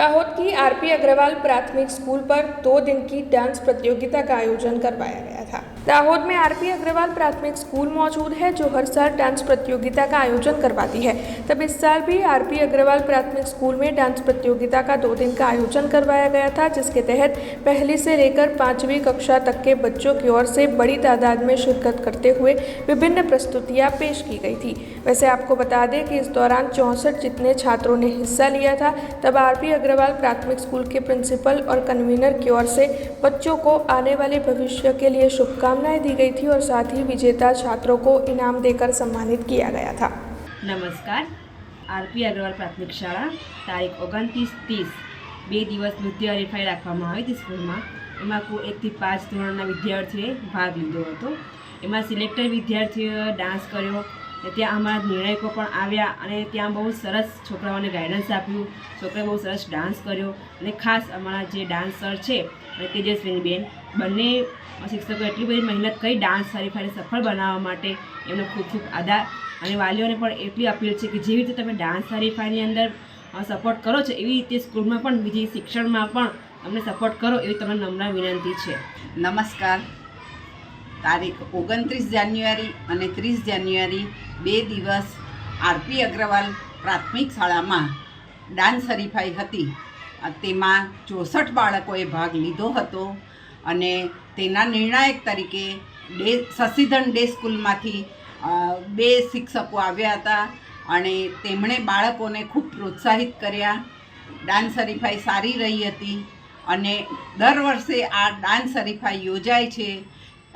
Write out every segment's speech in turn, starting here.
दाहोद की आरपी अग्रवाल प्राथमिक स्कूल पर 2 दिन की डांस प्रतियोगिता का आयोजन करवाया गया था। दाहोद में आरपी अग्रवाल प्राथमिक स्कूल मौजूद है जो हर साल डांस प्रतियोगिता का आयोजन करवाती है। तब इस साल भी आरपी अग्रवाल प्राथमिक स्कूल में डांस प्रतियोगिता का 2 दिन का आयोजन करवाया गया था, जिसके तहत पहली से लेकर 5वीं कक्षा तक के बच्चों की ओर से बड़ी तादाद में शिरकत करते हुए विभिन्न प्रस्तुतियां पेश की गई थी। वैसे आपको बता दें कि इस दौरान 64 जितने छात्रों ने हिस्सा लिया था। तब आरपी अग्रवाल प्राथमिक स्कूल के प्रिंसिपल और कन्वीनर की ओर से बच्चों को आने वाले भविष्य के लिए शुभकामनाएं दी गई थी और साथ ही विजेता छात्रों को इनाम देकर सम्मानित किया गया था। नमस्कार, आरपी अग्रवाल प्राथमिक शाळा तारीख 29-30 2 દિવસ નૃત્ય હરીફાઈ રાખવામાં આવી હતી સ્કૂલમાં। એમાં કુલ 1 થી 5 ધોરણના વિદ્યાર્થીઓએ ભાગ લીધો હતો। એમાં સિલેક્ટેડ વિદ્યાર્થીઓએ ડાન્સ કર્યો। ત્યાં અમારા નિર્ણાયકો પણ આવ્યા અને ત્યાં બહુ સરસ છોકરાઓને ગાઈડન્સ આપ્યું। છોકરાએ બહુ સરસ ડાન્સ કર્યો અને ખાસ અમારા જે ડાન્સર છે તેજસ્વીનીબેન બંને શિક્ષકો એટલી બધી મહેનત કરી ડાન્સ હરીફાઈને સફળ બનાવવા માટે એમનો ખૂબ ખૂબ આભાર। અને વાલીઓને પણ એટલી અપીલ છે કે જેવી રીતે તમે ડાન્સ હરીફાઈની અંદર સપોર્ટ કરો છો એવી રીતે સ્કૂલમાં પણ બીજી શિક્ષણમાં પણ અમને સપોર્ટ કરો એવી તમને નમ્ર વિનંતી છે। નમસ્કાર, તારીખ 29 જાન્યુઆરી અને 30 જાન્યુઆરી 2 દિવસ આરપી અગ્રવાલ પ્રાથમિક શાળામાં ડાન્સ હરીફાઈ હતી। તેમાં 64 બાળકોએ ભાગ લીધો હતો અને તેના નિર્ણાયક તરીકે શશીધન ડે સ્કૂલમાંથી 2 શિક્ષકો આવ્યા હતા અને તેમણે બાળકોને ખૂબ પ્રોત્સાહિત કર્યા। ડાન્સ હરીફાઈ સારી રહી હતી અને દર વર્ષે આ ડાન્સ હરીફાઈ યોજાય છે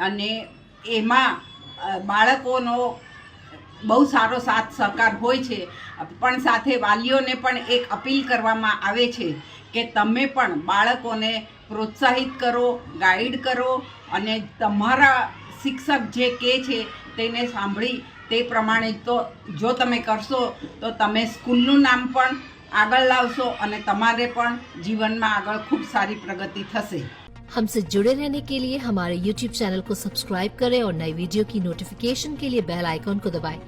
અને એમાં બાળકોનો બહુ સારો સાથ સહકાર હોય છે। પણ સાથે વાલીઓને પણ એક અપીલ કરવામાં આવે છે કે તમે પણ બાળકોને પ્રોત્સાહિત કરો, ગાઈડ કરો અને તમારા શિક્ષક જે કહે છે તેને સાંભળી તે પ્રમાણે તો જો તમે કરશો તો તમે સ્કૂલનું નામ પણ આગળ લાવશો અને તમારે પણ જીવનમાં આગળ ખૂબ સારી પ્રગતિ થશે। हमसे जुड़े रहने के लिए हमारे YouTube चैनल को सब्सक्राइब करें और नई वीडियो की नोटिफिकेशन के लिए बेल आइकॉन को दबाएं।